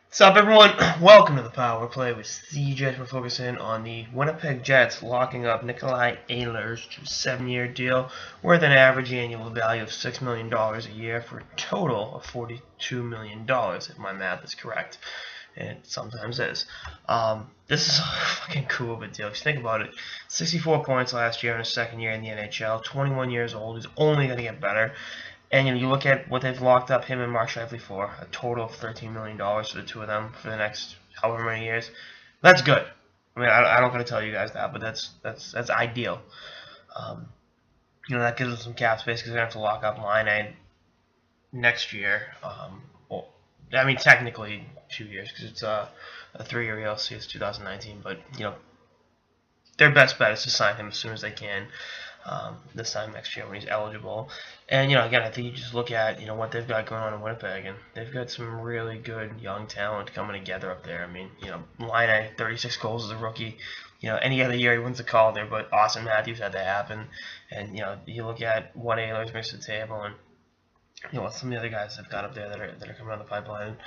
What's up, everyone? Welcome to the Power Play with CJ. We're focusing on the Winnipeg Jets locking up Nikolaj Ehlers to a 7-year deal worth an average annual value of $6 million a year for a total of $42 million, if my math is correct. And it sometimes is. This is a fucking cool of a deal. If you think about it, 64 points last year in his second year in the NHL, 21 years old. He's only going to get better. And you look at what they've locked up him and Mark Scheifele for, a total of $13 million for the two of them for the next however many years. That's good. I mean, I don't got to tell you guys that, but that's ideal. That gives them some cap space because they're going to have to lock up Line next year. Well, I mean, technically 2 years because it's a 3-year ELC. It's 2019, but their best bet is to sign him as soon as they can. This time next year when he's eligible. And, again, I think you just look at, what they've got going on in Winnipeg, and they've got some really good young talent coming together up there. I mean, Line 36 goals as a rookie. Any other year he wins the call there, but Austin Matthews had that happen. And, you look at what Ehlers brings to the table and, what some of the other guys have got up there that are coming out of the pipeline,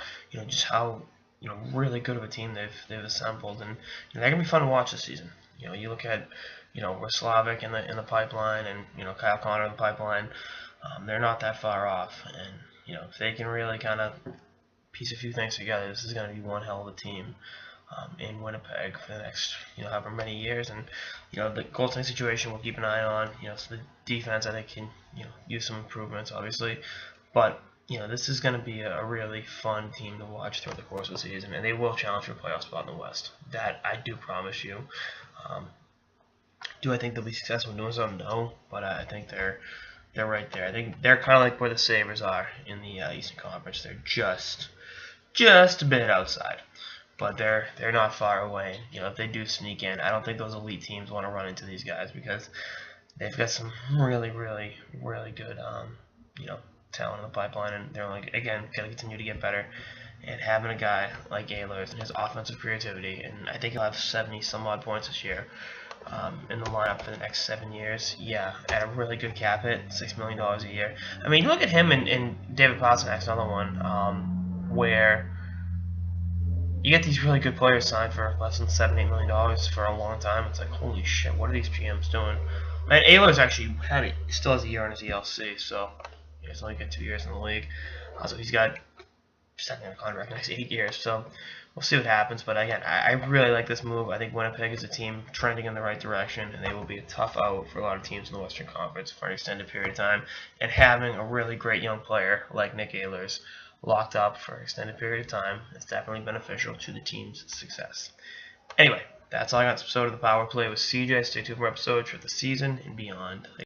just how, really good of a team they've assembled. And, they're going to be fun to watch this season. You look at, with Slavic in the pipeline and, Kyle Connor in the pipeline, they're not that far off. And, if they can really kind of piece a few things together, this is going to be one hell of a team in Winnipeg for the next, however many years. And, the goaltending situation we'll keep an eye on. So the defense, I think, can, use some improvements, obviously. But, this is going to be a really fun team to watch throughout the course of the season. And they will challenge for a playoff spot in the West. That I do promise you. Do I think they'll be successful in doing so? No, but I think they're right there. I think they're kind of like where the Sabres are in the Eastern Conference. They're just a bit outside, but they're not far away. If they do sneak in, I don't think those elite teams want to run into these guys because they've got some really good talent in the pipeline, and they're going to continue to get better. And having a guy like Ehlers and his offensive creativity, and I think he'll have 70 some odd points this year in the lineup for the next 7 years. Yeah, at a really good cap hit, $6 million a year. I mean, you look at him and David Pastrnak's another one where you get these really good players signed for less than $7-8 million for a long time. It's like, holy shit, what are these GMs doing? And Ehlers actually still has a year on his ELC, so he's only got 2 years in the league. So he's got second contract the next 8 years, so we'll see what happens. But again, I really like this move. I think Winnipeg is a team trending in the right direction, and they will be a tough out for a lot of teams in the Western Conference for an extended period of time. And having a really great young player like Nick Ehlers locked up for an extended period of time is definitely beneficial to the team's success. Anyway, that's all I got. This episode of the Power Play with CJ. Stay tuned for episodes for the season and beyond.